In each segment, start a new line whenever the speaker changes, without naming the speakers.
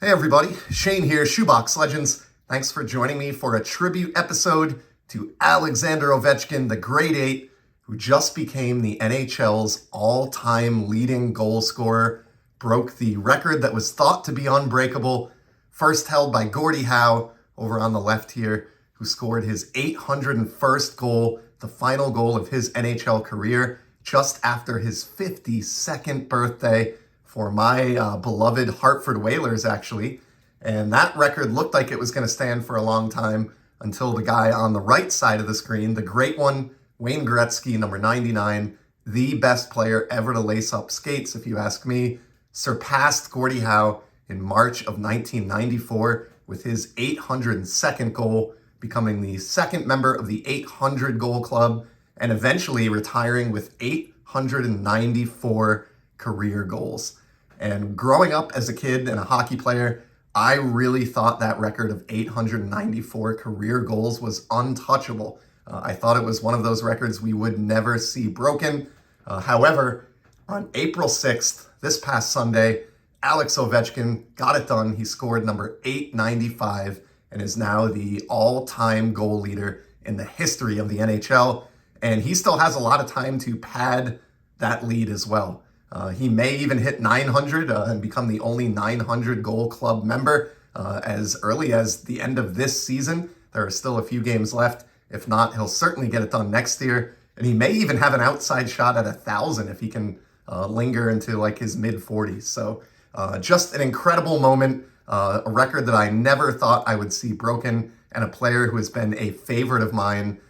Hey everybody, Shane here, Shoebox Legends. Thanks for joining me for a tribute episode to Alexander Ovechkin, the Great Eight, who just became the NHL's all-time leading goal scorer, broke the record that was thought to be unbreakable, first held by Gordie Howe over on the left here, who scored his 801st goal, the final goal of his NHL career, just after his 52nd birthday, for my beloved Hartford Whalers, actually. And that record looked like it was going to stand for a long time until the guy on the right side of the screen, the great one, Wayne Gretzky, number 99, the best player ever to lace up skates, if you ask me, surpassed Gordie Howe in March of 1994 with his 802nd goal, becoming the second member of the 800 goal club, and eventually retiring with 894 career goals. And growing up as a kid and a hockey player, I really thought that record of 894 career goals was untouchable. I thought it was one of those records we would never see broken. However, on April 6th, this past Sunday, Alex Ovechkin got it done. He scored number 895 and is now the all-time goal leader in the history of the NHL. And he still has a lot of time to pad that lead as well. He may even hit 900 and become the only 900 goal club member as early as the end of this season. There are still a few games left. If not, he'll certainly get it done next year. And he may even have an outside shot at 1,000 if he can linger into like his mid-40s. So just an incredible moment, a record that I never thought I would see broken, and a player who has been a favorite of mine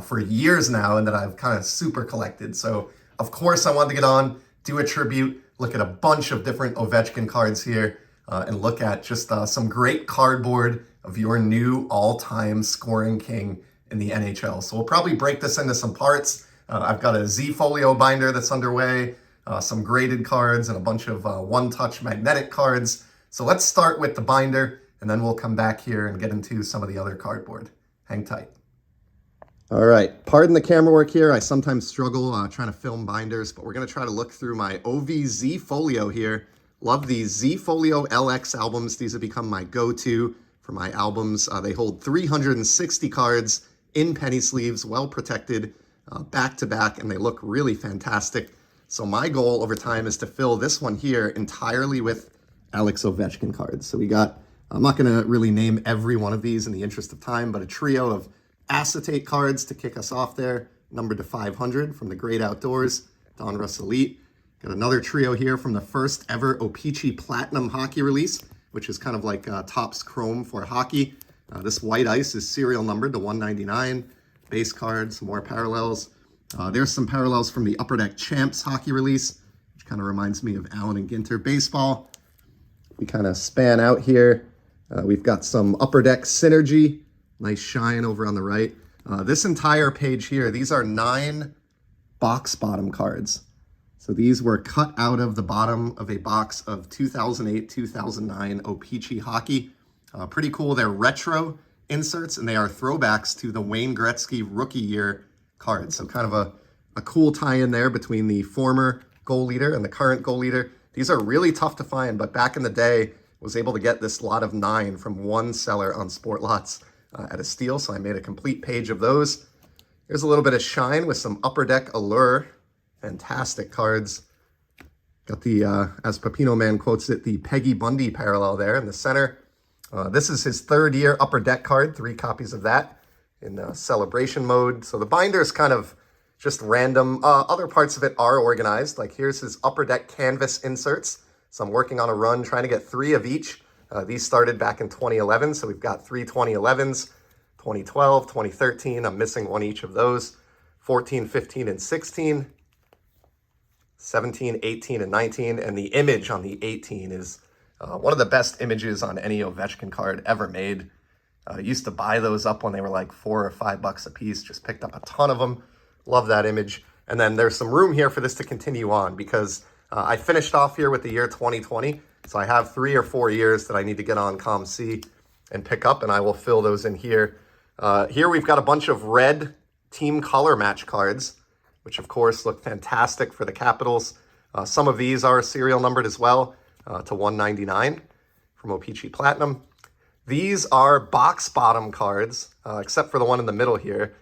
for years now and that I've kind of super collected. So of course I wanted to get on, do a tribute, look at a bunch of different Ovechkin cards here, and look at just some great cardboard of your new all-time scoring king in the NHL. So we'll probably break this into some parts. I've got a Z folio binder that's underway, some graded cards, and a bunch of one-touch magnetic cards. So let's start with the binder, and then we'll come back here and get into some of the other cardboard. Hang tight. All right, pardon the camera work here. I sometimes struggle trying to film binders, but we're going to try to look through my OVZ folio here. Love these Z Folio LX albums. These have become my go-to for my albums. They hold 360 cards in penny sleeves, well protected, back to back, and they look really fantastic. So my goal over time is to fill this one here entirely with Alex Ovechkin cards. So we got, I'm not going to really name every one of these in the interest of time, but a trio of acetate cards to kick us off there, numbered to 500 from the Great Outdoors, Don Russ Elite. Got another trio here from the first ever O-Pee-Chee Platinum hockey release, which is kind of like Topps Chrome for hockey. This white ice is serial numbered to 199. Base cards, some more parallels. There's some parallels from the Upper Deck Champs hockey release, which kind of reminds me of Allen and Ginter baseball. We kind of span out here. We've got some Upper Deck Synergy. Nice shine over on the right. This entire page here, these are 9 box bottom cards. So these were cut out of the bottom of a box of 2008-2009 O-Pee-Chee hockey. Pretty cool. They're retro inserts, and they are throwbacks to the Wayne Gretzky rookie year cards. So kind of a cool tie-in there between the former goal leader and the current goal leader. These are really tough to find, but back in the day, was able to get this lot of 9 from one seller on Sport Lots at a steal, so I made a complete page of those. There's a little bit of shine with some Upper Deck Allure. Fantastic cards. Got the, as Pepino Man quotes it, the Peggy Bundy parallel there in the center. This is his 3rd year Upper Deck card, 3 copies of that in celebration mode. So the binder is kind of just random. Other parts of it are organized. Like here's his Upper Deck canvas inserts. So I'm working on a run trying to get 3 of each. These started back in 2011, so we've got 3 2011s, 2012, 2013. I'm missing one each of those. 14, 15, and 16. 17, 18, and 19. And the image on the 18 is one of the best images on any Ovechkin card ever made. I used to buy those up when they were like $4 or $5 a piece. Just picked up a ton of them. Love that image. And then there's some room here for this to continue on because I finished off here with the year 2020. So I have 3 or 4 years that I need to get on ComC and pick up, and I will fill those in here. Here we've got a bunch of red team color match cards, which of course look fantastic for the Capitals. Some of these are serial numbered as well to 199. from O-Pee-Chee Platinum. These are box bottom cards, except for the one in the middle here.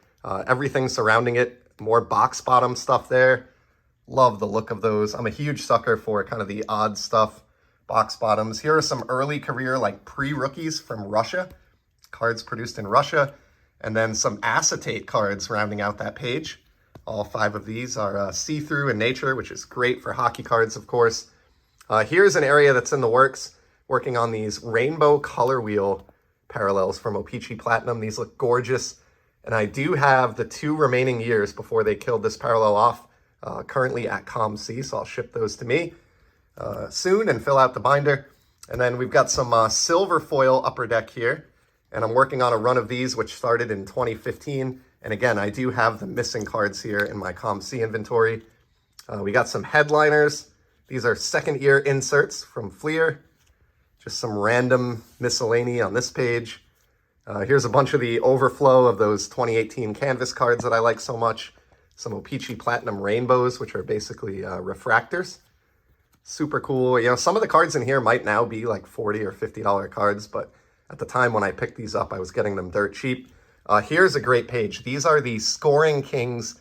Everything surrounding it, more box bottom stuff there. Love the look of those. I'm a huge sucker for kind of the odd stuff, box bottoms. Here are some early career, like pre-rookies from Russia, cards produced in Russia, and then some acetate cards rounding out that page. All 5 of these are see-through in nature, which is great for hockey cards, of course. Here's an area that's in the works, working on these rainbow color wheel parallels from O-Pee-Chee Platinum. These look gorgeous, and I do have the 2 remaining years before they killed this parallel off, currently at ComC, so I'll ship those to me soon and fill out the binder. And then we've got some silver foil upper deck here, and I'm working on a run of these, which started in 2015. And again, I do have the missing cards here in my ComC inventory. We got some headliners. These are second year inserts from Fleer. Just some random miscellany on this page. Here's a bunch of the overflow of those 2018 canvas cards that I like so much. Some O-Pee-Chee Platinum Rainbows, which are basically refractors. Super cool. You know, some of the cards in here might now be like $40 or $50 cards, but at the time when I picked these up, I was getting them dirt cheap. Here's a great page. These are the Scoring Kings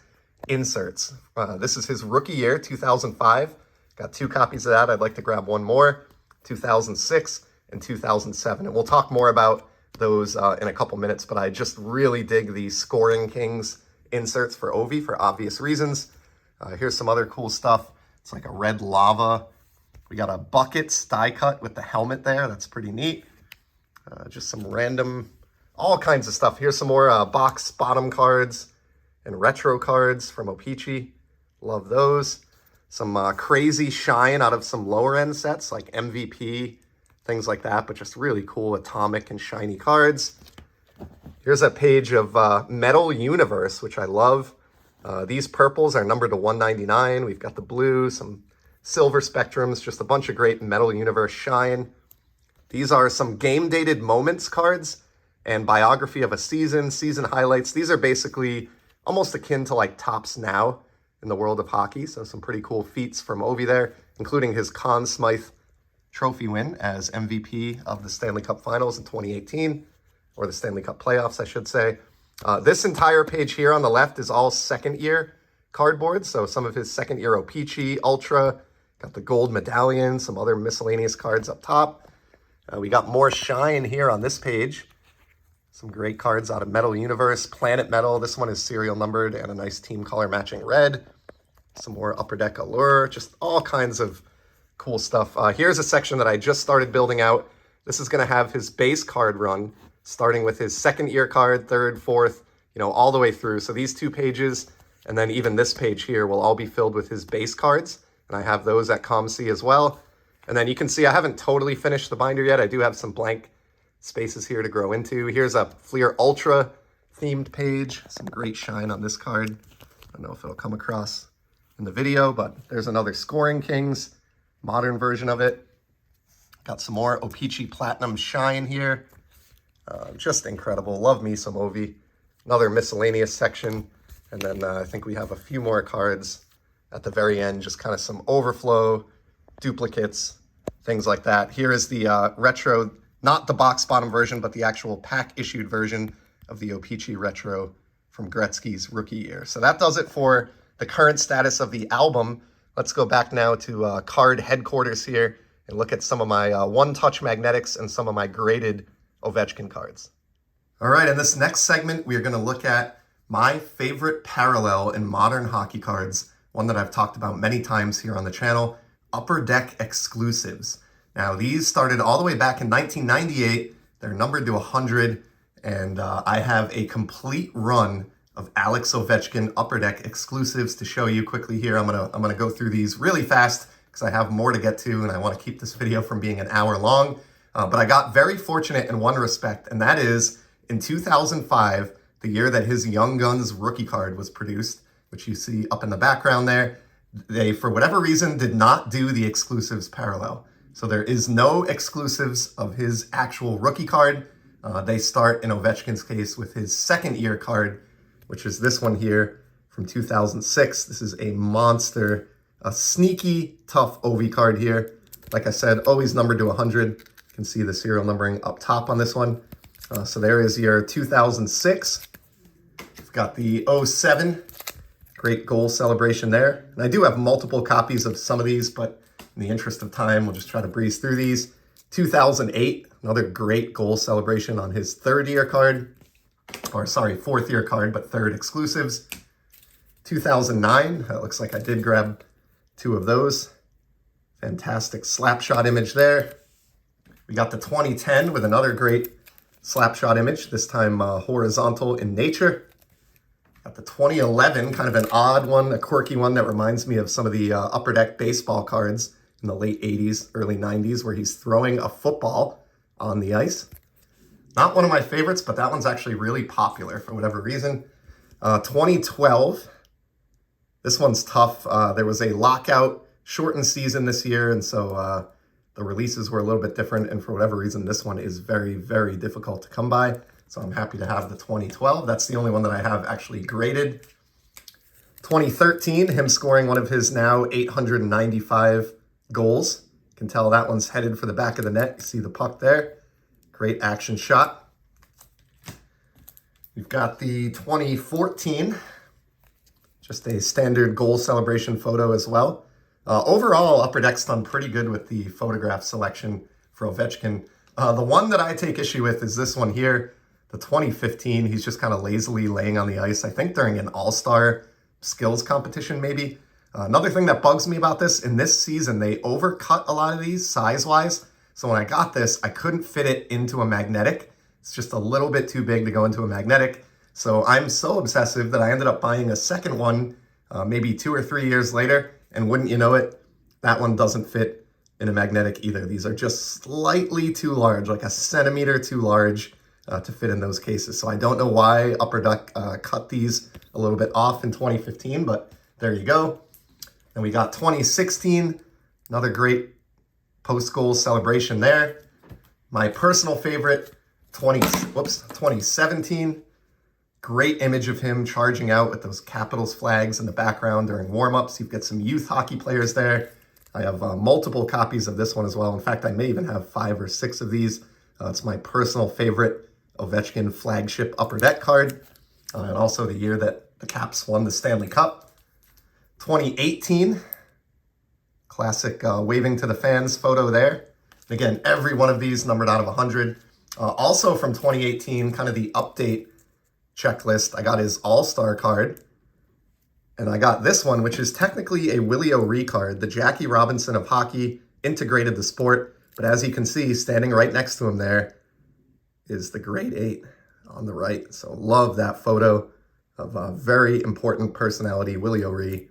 inserts. This is his rookie year, 2005. Got 2 copies of that. I'd like to grab one more. 2006 and 2007. And we'll talk more about those in a couple minutes, but I just really dig the Scoring Kings inserts for Ovi for obvious reasons. Here's some other cool stuff. It's like a red lava. We got a Buckets die cut with the helmet there. That's pretty neat. Just some random, all kinds of stuff. Here's some more box bottom cards and retro cards from O-Pee-Chee. Love those. Some crazy shine out of some lower end sets like MVP, things like that, but just really cool atomic and shiny cards. Here's a page of Metal Universe, which I love. These purples are numbered to 199. We've got the blue, some silver spectrums, just a bunch of great Metal Universe shine. These are some game dated moments cards and biography of a season, season highlights. These are basically almost akin to like Topps Now in the world of hockey. So some pretty cool feats from Ovi there, including his Conn Smythe trophy win as MVP of the Stanley Cup Finals in 2018, or the Stanley Cup playoffs, I should say. This entire page here on the left is all second year cardboard. So some of his second year O-Pee-Chee Ultra, got the gold medallion, some other miscellaneous cards up top. We got more shine here on this page. Some great cards out of Metal Universe, Planet Metal. This one is serial numbered and a nice team color matching red. Some more Upper Deck Allure, just all kinds of cool stuff. Here's a section that I just started building out. This is going to have his base card run, starting with his second year card, third, fourth, you know, all the way through. So these 2 pages, and then even this page here will all be filled with his base cards. And I have those at ComC as well. And then you can see I haven't totally finished the binder yet. I do have some blank spaces here to grow into. Here's a Fleer Ultra themed page. Some great shine on this card. I don't know if it'll come across in the video, but there's another Scoring Kings, modern version of it. Got some more O-Pee-Chee Platinum shine here. Just incredible. Love me some Ovi. Another miscellaneous section. And then I think we have a few more cards at the very end, just kind of some overflow, duplicates, things like that. Here is the retro, not the box bottom version, but the actual pack issued version of the O-Pee-Chee Retro from Gretzky's rookie year. So that does it for the current status of the album. Let's go back now to card headquarters here and look at some of my one-touch magnetics and some of my graded Ovechkin cards. All right, in this next segment, we are going to look at my favorite parallel in modern hockey cards, one that I've talked about many times here on the channel, Upper Deck exclusives. Now, these started all the way back in 1998. They're numbered to 100, and I have a complete run of Alex Ovechkin Upper Deck exclusives to show you quickly here. I'm gonna go through these really fast because I have more to get to, and I want to keep this video from being an hour long. But I got very fortunate in one respect, and that is in 2005, the year that his Young Guns rookie card was produced, which you see up in the background there. They, for whatever reason, did not do the exclusives parallel. So there is no exclusives of his actual rookie card. They start, in Ovechkin's case, with his second year card, which is this one here from 2006. This is a monster, a sneaky, tough Ovi card here. Like I said, always numbered to 100. You can see the serial numbering up top on this one. So there is your 2006. We've got the 07. Great goal celebration there. And I do have multiple copies of some of these, but in the interest of time, we'll just try to breeze through these. 2008, another great goal celebration on his third year card. Or sorry, fourth year card, but third exclusives. 2009, that looks like I did grab two of those. Fantastic slap shot image there. We got the 2010 with another great slap shot image, this time horizontal in nature. Got the 2011, kind of an odd one, a quirky one that reminds me of some of the Upper Deck baseball cards in the late 80s, early 90s, where he's throwing a football on the ice. Not one of my favorites, but that one's actually really popular for whatever reason. 2012, this one's tough. There was a lockout, shortened season this year, and so the releases were a little bit different, and for whatever reason, this one is very, very difficult to come by. So I'm happy to have the 2012. That's the only one that I have actually graded. 2013, him scoring one of his now 895 goals. You can tell that one's headed for the back of the net. You see the puck there. Great action shot. We've got the 2014, just a standard goal celebration photo as well. Overall, Upper Deck's done pretty good with the photograph selection for Ovechkin. The one that I take issue with is this one here, the 2015. He's just kind of lazily laying on the ice, I think during an all-star skills competition maybe. Another thing that bugs me about this, in this season, they overcut a lot of these size-wise. So when I got this, I couldn't fit it into a magnetic. It's just a little bit too big to go into a magnetic. So I'm so obsessive that I ended up buying a second one maybe 2 or 3 years later. And wouldn't you know it, that one doesn't fit in a magnetic either. These are just slightly too large, like a centimeter too large to fit in those cases. So I don't know why Upper Deck cut these a little bit off in 2015, but there you go. And we got 2016, another great post-goal celebration there. My personal favorite, 2017. Great image of him charging out with those Capitals flags in the background during warm-ups. You've got some youth hockey players there. I have multiple copies of this one as well. In fact, I may even have 5 or 6 of these. It's my personal favorite Ovechkin flagship Upper Deck card. And also the year that the Caps won the Stanley Cup. 2018, classic waving to the fans photo there. And again, every one of these numbered out of 100. Also from 2018, kind of the update checklist, I got his All-Star card. And I got this one, which is technically a Willie O'Ree card. The Jackie Robinson of hockey integrated the sport. But as you can see, standing right next to him there is the grade 8 on the right. So love that photo of a very important personality, Willie O'Ree,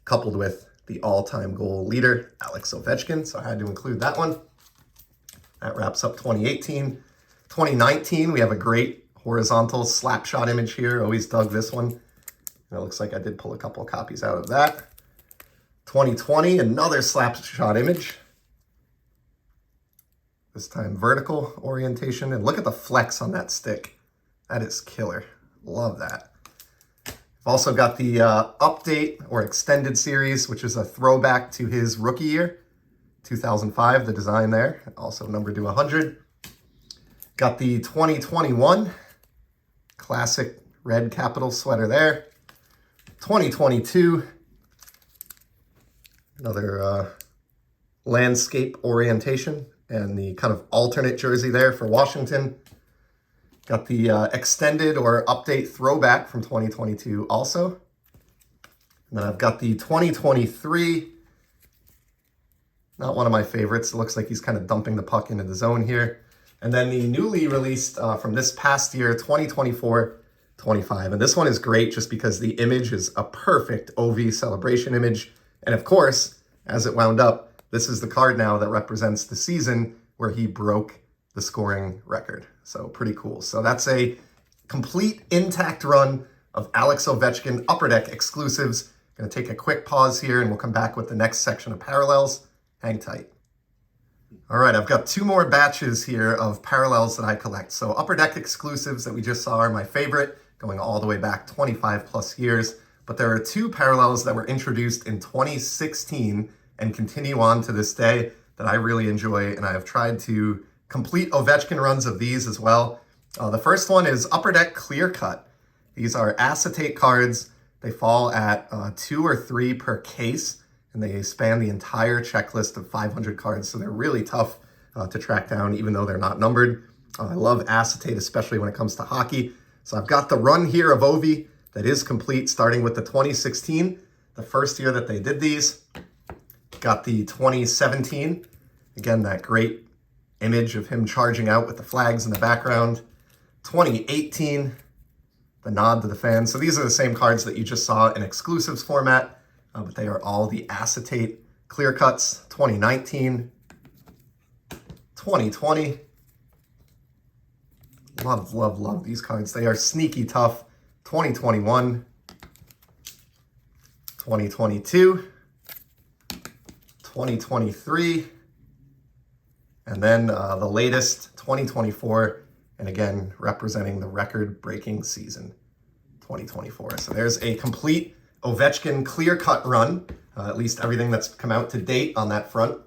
coupled with the all-time goal leader, Alex Ovechkin. So I had to include that one. That wraps up 2018. 2019, we have a great horizontal slap shot image here. Always dug this one. And it looks like I did pull a couple of copies out of that. 2020, another slap shot image. This time vertical orientation. And look at the flex on that stick. That is killer. Love that. I've also got the update or extended series, which is a throwback to his rookie year, 2005, the design there, also numbered to 100. Got the 2021 classic red Capital sweater there. 2022, another landscape orientation and the kind of alternate jersey there for Washington. Got the extended or update throwback from 2022 also. And then I've got the 2023, not one of my favorites. It looks like he's kind of dumping the puck into the zone here. And then the newly released from this past year, 2024-25. And this one is great just because the image is a perfect OV celebration image. And of course, as it wound up, this is the card now that represents the season where he broke the scoring record. So pretty cool. So that's a complete intact run of Alex Ovechkin Upper Deck exclusives. Going to take a quick pause here and we'll come back with the next section of parallels. Hang tight. All right, I've got 2 more batches here of parallels that I collect. So Upper Deck exclusives that we just saw are my favorite, going all the way back 25 plus years. But there are 2 parallels that were introduced in 2016 and continue on to this day that I really enjoy, and I have tried to complete Ovechkin runs of these as well. The first one is Upper Deck Clear Cut. These are acetate cards. They fall at 2 or 3 per case, and they span the entire checklist of 500 cards, so they're really tough to track down, even though they're not numbered. I love acetate, especially when it comes to hockey. So I've got the run here of Ovi that is complete, starting with the 2016, the first year that they did these. Got the 2017, again, that great image of him charging out with the flags in the background. 2018, the nod to the fans. So these are the same cards that you just saw in exclusives format, but they are all the acetate clear cuts. 2019, 2020. Love, love, love these cards. They are sneaky tough. 2021, 2022, 2023, and then the latest, 2024, and again, representing the record-breaking season, 2024. So there's a complete Ovechkin clear-cut run, at least everything that's come out to date on that front.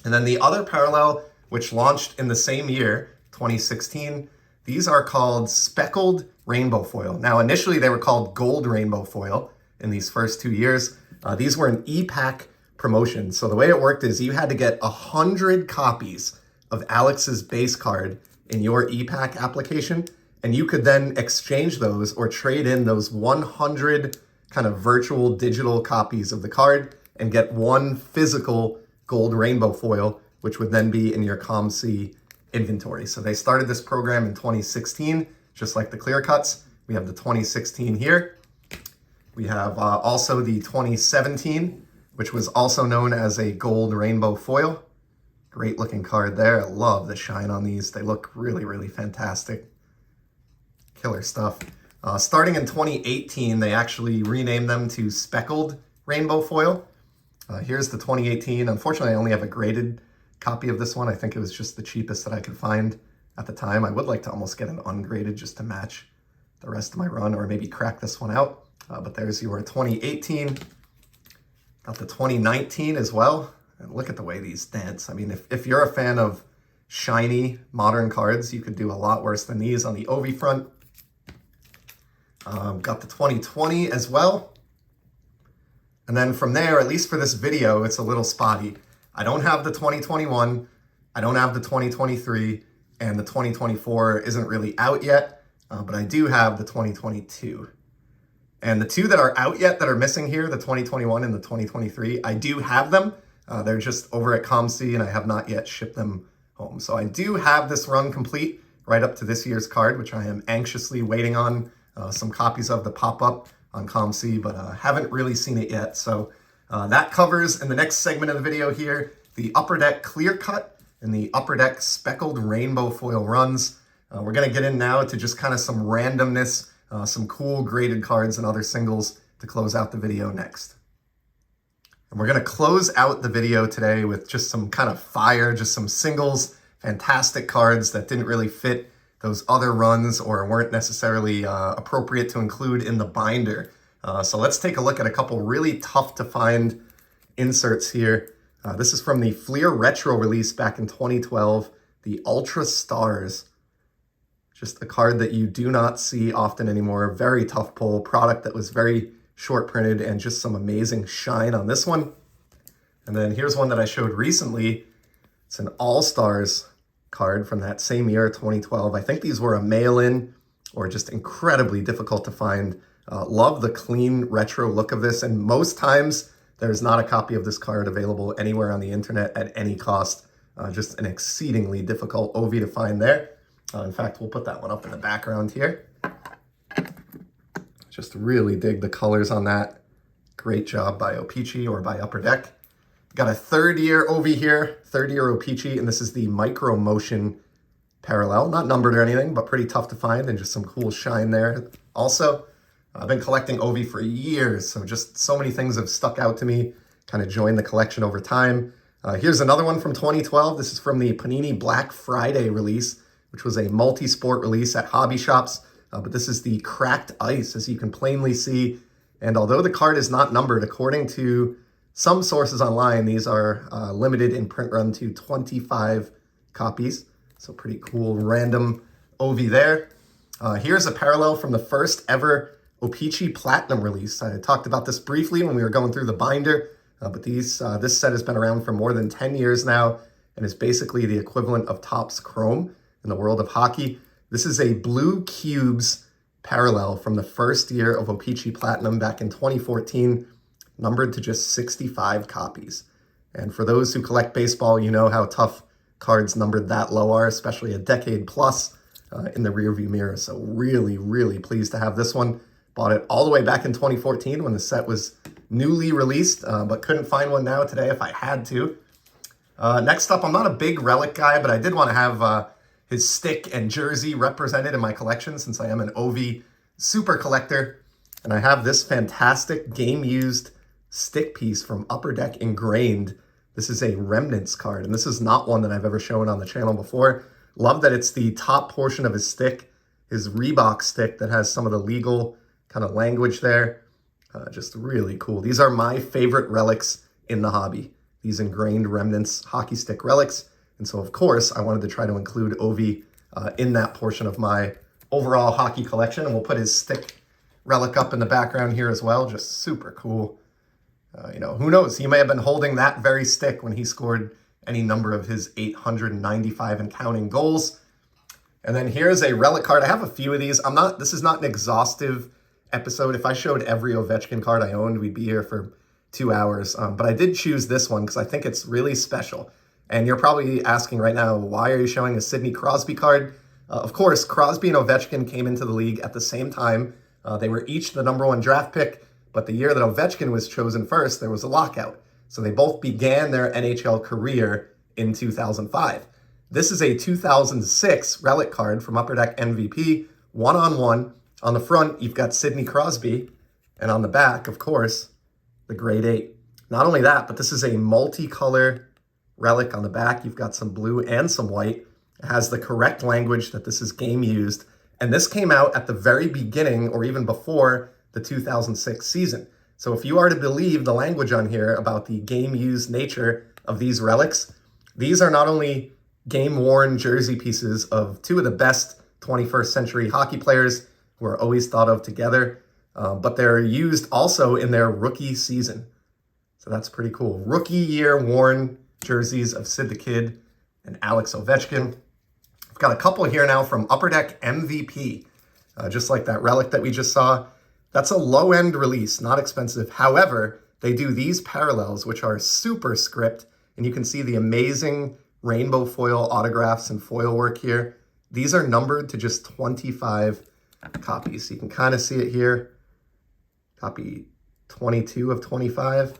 And then the other parallel, which launched in the same year, 2016, these are called speckled rainbow foil. Now, initially they were called gold rainbow foil in these first 2 years. These were an e-pack promotion. So the way it worked is you had to get 100 copies of Alex's base card in your e-pack application, and you could then exchange those or trade in those 100 kind of virtual digital copies of the card and get one physical gold rainbow foil, which would then be in your ComC inventory. So they started this program in 2016, just like the clear cuts. We have the 2016 here. We have also the 2017, which was also known as a gold rainbow foil. Great looking card there. I love the shine on these. They look really, really fantastic. Killer stuff. Starting in 2018, they actually renamed them to speckled rainbow foil. Here's the 2018. Unfortunately, I only have a graded copy of this one. I think it was just the cheapest that I could find at the time. I would like to almost get an ungraded just to match the rest of my run, or maybe crack this one out. But there's your 2018. Got the 2019 as well. And look at the way these dance. I mean, if you're a fan of shiny modern cards, you could do a lot worse than these on the Ovi front. Got the 2020 as well. And then from there, at least for this video, it's a little spotty. I don't have the 2021, I don't have the 2023, and the 2024 isn't really out yet, but I do have the 2022. And the two that are out yet that are missing here, the 2021 and the 2023, I do have them. They're just over at ComC, and I have not yet shipped them home. So I do have this run complete right up to this year's card, which I am anxiously waiting on some copies of the pop-up on ComC, but haven't really seen it yet. So that covers, in the next segment of the video here, the Upper Deck Clear Cut and the Upper Deck Speckled Rainbow Foil runs. We're going to get in now to just kind of some randomness, some cool graded cards and other singles to close out the video next. And we're going to close out the video today with just some kind of fire, just some singles, fantastic cards that didn't really fit those other runs or weren't necessarily appropriate to include in the binder. So let's take a look at a couple really tough to find inserts here. This is from the Fleer Retro release back in 2012, the Ultra Stars. Just a card that you do not see often anymore. Very tough pull, product that was very short printed, and just some amazing shine on this one. And then here's one that I showed recently. It's an All-Stars card from that same year, 2012. I think these were a mail-in or just incredibly difficult to find. Love the clean retro look of this, and most times there's not a copy of this card available anywhere on the internet at any cost. Just an exceedingly difficult Ovi to find there. In fact, we'll put that one up in the background here. Just really dig the colors on that. Great job by O-Pee-Chee or by Upper Deck. Got a third-year Ovi here, third-year O-Pee-Chee, and this is the Micro Motion Parallel. Not numbered or anything, but pretty tough to find, and just some cool shine there. Also, I've been collecting Ovi for years, so just so many things have stuck out to me, kind of joined the collection over time. Here's another one from 2012. This is from the Panini Black Friday release, which was a multi-sport release at hobby shops. But this is the Cracked Ice, as you can plainly see. And although the card is not numbered, according to some sources online, these are limited in print run to 25 copies. So pretty cool random Ovi there. Here's a parallel from the first ever O-Pee-Chee Platinum release. I talked about this briefly when we were going through the binder, but this set has been around for more than 10 years now and is basically the equivalent of Topps Chrome in the world of hockey. This is a Blue Cubes parallel from the first year of O-Pee-Chee Platinum back in 2014, numbered to just 65 copies. And for those who collect baseball, you know how tough cards numbered that low are, especially a decade plus in the rearview mirror. So really, really pleased to have this one. Bought it all the way back in 2014 when the set was newly released, but couldn't find one now today if I had to. Next up, I'm not a big relic guy, but I did want to have his stick and jersey represented in my collection since I am an Ovi super collector. And I have this fantastic game-used stick piece from Upper Deck Ingrained. This is a Remnants card, and this is not one that I've ever shown on the channel before. Love that it's the top portion of his stick, his Reebok stick that has some of the legal kind of language there. Just really cool. These are my favorite relics in the hobby, these Ingrained Remnants hockey stick relics. And so, of course, I wanted to try to include Ovi in that portion of my overall hockey collection. And we'll put his stick relic up in the background here as well. Just super cool. Who knows? He may have been holding that very stick when he scored any number of his 895 and counting goals. And then here's a relic card. I have a few of these. This is not an exhaustive episode. If I showed every Ovechkin card I owned, we'd be here for 2 hours. But I did choose this one because I think it's really special. And you're probably asking right now, why are you showing a Sidney Crosby card? Of course, Crosby and Ovechkin came into the league at the same time. They were each the #1 draft pick, but the year that Ovechkin was chosen first, there was a lockout. So they both began their NHL career in 2005. This is a 2006 relic card from Upper Deck MVP, 1-on-1. On the front, you've got Sidney Crosby, and on the back, of course, the grade 8. Not only that, but this is a multicolor relic. On the back, you've got some blue and some white. It has the correct language that this is game used. And this came out at the very beginning or even before the 2006 season. So if you are to believe the language on here about the game used nature of these relics, these are not only game worn jersey pieces of two of the best 21st century hockey players who are always thought of together, but they're used also in their rookie season. So that's pretty cool. Rookie year worn jerseys of Sid the Kid and Alex Ovechkin. I've got a couple here now from Upper Deck MVP, just like that relic that we just saw. That's a low-end release, not expensive. However, they do these parallels, which are super script, and you can see the amazing rainbow foil autographs and foil work here. These are numbered to just 25 copies. So you can kind of see it here. Copy 22 of 25.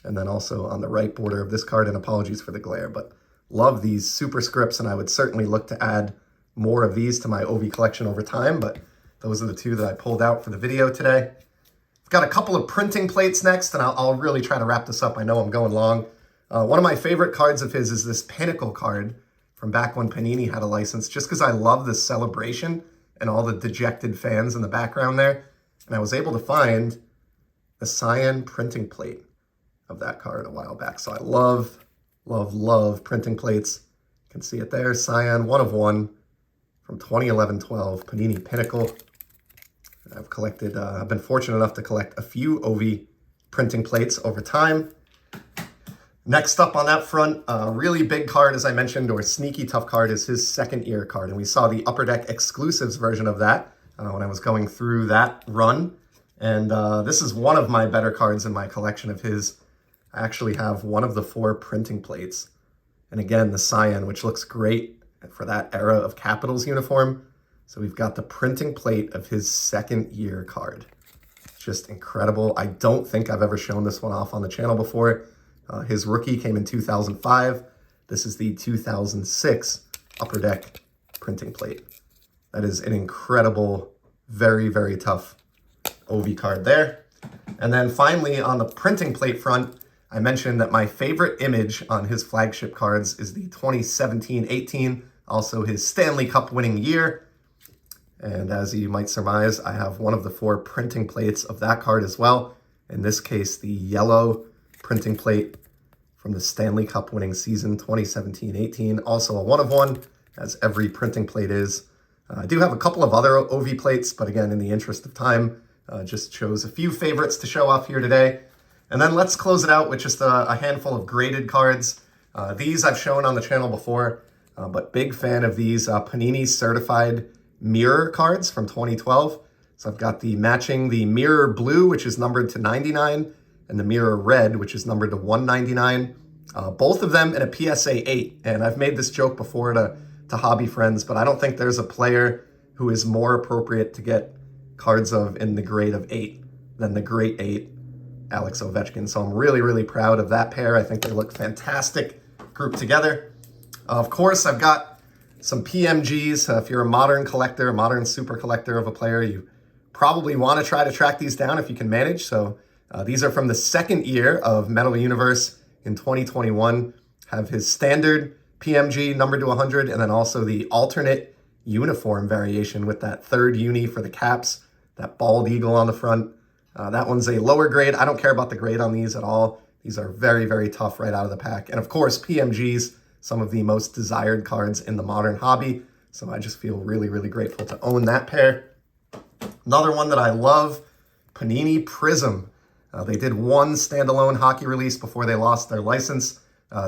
And then also on the right border of this card, and apologies for the glare, but love these super scripts, and I would certainly look to add more of these to my Ovi collection over time, but those are the two that I pulled out for the video today. I've got a couple of printing plates next, and I'll really try to wrap this up. I know I'm going long. One of my favorite cards of his is this Pinnacle card from back when Panini had a license, just because I love the celebration and all the dejected fans in the background there. And I was able to find a cyan printing plate of that card a while back. So I love, love, love printing plates. You can see it there, cyan, 1-of-1 from 2011-12 Panini Pinnacle. I've been fortunate enough to collect a few Ovi printing plates over time. Next up on that front, a really big card, as I mentioned, or sneaky tough card, is his second year card. And we saw the Upper Deck exclusives version of that when I was going through that run. And this is one of my better cards in my collection of his. I actually have one of the 4 printing plates. And again, the cyan, which looks great for that era of Capitals uniform. So we've got the printing plate of his second year card. Just incredible. I don't think I've ever shown this one off on the channel before. His rookie came in 2005. This is the 2006 Upper Deck printing plate. That is an incredible, very, very tough Ovi card there. And then finally, on the printing plate front, I mentioned that my favorite image on his flagship cards is the 2017-18, also his Stanley Cup winning year. And as you might surmise, I have one of the 4 printing plates of that card as well. In this case, the yellow printing plate from the Stanley Cup winning season 2017-18, also a 1-of-1. as every printing plate is. I do have a couple of other OV plates, but again, in the interest of time, just chose a few favorites to show off here today. And then let's close it out with just a handful of graded cards. These I've shown on the channel before, but big fan of these Panini certified mirror cards from 2012. So I've got the mirror blue, which is numbered to 99, and the mirror red, which is numbered to 199. Both of them in a PSA 8. And I've made this joke before to hobby friends, but I don't think there's a player who is more appropriate to get cards of in the grade of 8 than the great 8, Alex Ovechkin. So I'm really, really proud of that pair. I think they look fantastic grouped together. Of course, I've got some PMGs. If you're a modern collector, a modern super collector of a player, you probably want to try to track these down if you can manage. So these are from the second year of Metal Universe in 2021. Have his standard PMG numbered to 100, and then also the alternate uniform variation with that third uni for the caps, that bald eagle on the front. That one's a lower grade. I don't care about the grade on these at all. These are very, very tough right out of the pack. And of course, PMGs, some of the most desired cards in the modern hobby. So I just feel really, really grateful to own that pair. Another one that I love, Panini Prism. They did one standalone hockey release before they lost their license.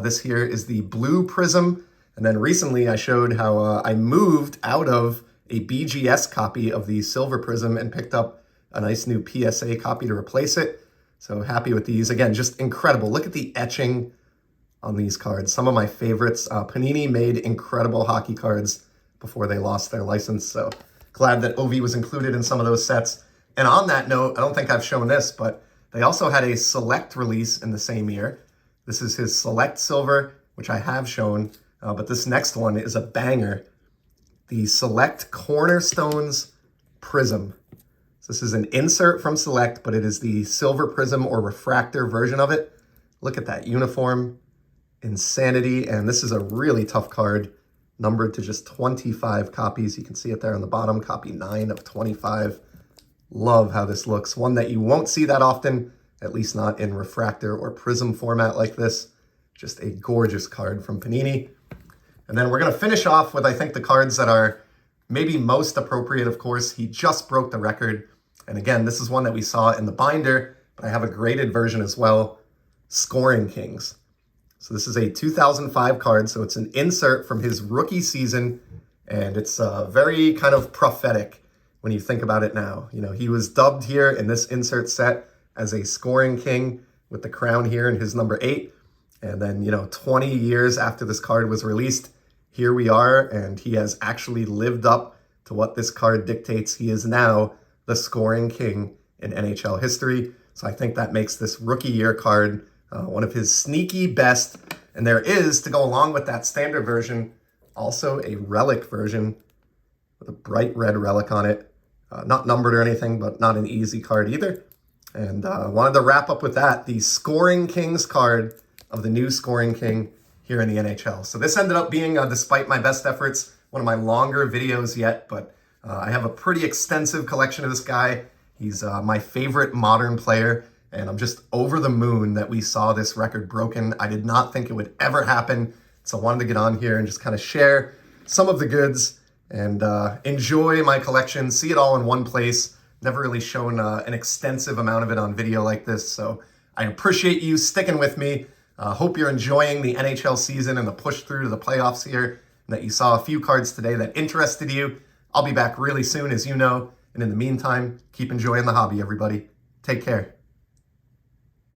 This here is the blue Prism. And then recently I showed how I moved out of a BGS copy of the silver Prism and picked up a nice new PSA copy to replace it. So happy with these. Again, just incredible. Look at the etching on these cards. Some of my favorites. Panini made incredible hockey cards before they lost their license. So glad that OV was included in some of those sets. And on that note, I don't think I've shown this, but they also had a select release in the same year. This is his Select Silver, which I have shown, but this next one is a banger. The Select Cornerstones Prism. So this is an insert from Select, but it is the Silver Prism or Refractor version of it. Look at that uniform. Insanity. And this is a really tough card, numbered to just 25 copies. You can see it there on the bottom, copy 9 of 25. Love how this looks. One that you won't see that often, at least not in refractor or prism format like this. Just a gorgeous card from Panini. And then we're going to finish off with, I think, the cards that are maybe most appropriate. Of course, he just broke the record. And again, this is one that we saw in the binder, but I have a graded version as well, Scoring Kings. So this is a 2005 card, so it's an insert from his rookie season, and it's very kind of prophetic when you think about it now. You know, he was dubbed here in this insert set as a scoring king with the crown here in his number 8. And then, 20 years after this card was released, here we are, and he has actually lived up to what this card dictates. He is now the scoring king in NHL history. So I think that makes this rookie year card one of his sneaky best. And there is, to go along with that standard version, also a relic version with a bright red relic on it. Not numbered or anything, but not an easy card either. And wanted to wrap up with that, the Scoring Kings card of the new Scoring King here in the NHL. So this ended up being, despite my best efforts, one of my longer videos yet, but I have a pretty extensive collection of this guy. He's my favorite modern player, and I'm just over the moon that we saw this record broken. I did not think it would ever happen, so I wanted to get on here and just kind of share some of the goods and enjoy my collection, see it all in one place. Never really shown an extensive amount of it on video like this, so I appreciate you sticking with me. Hope you're enjoying the NHL season and the push through to the playoffs here, and that you saw a few cards today that interested you. I'll be back really soon, as you know, and in the meantime, keep enjoying the hobby, everybody. Take care.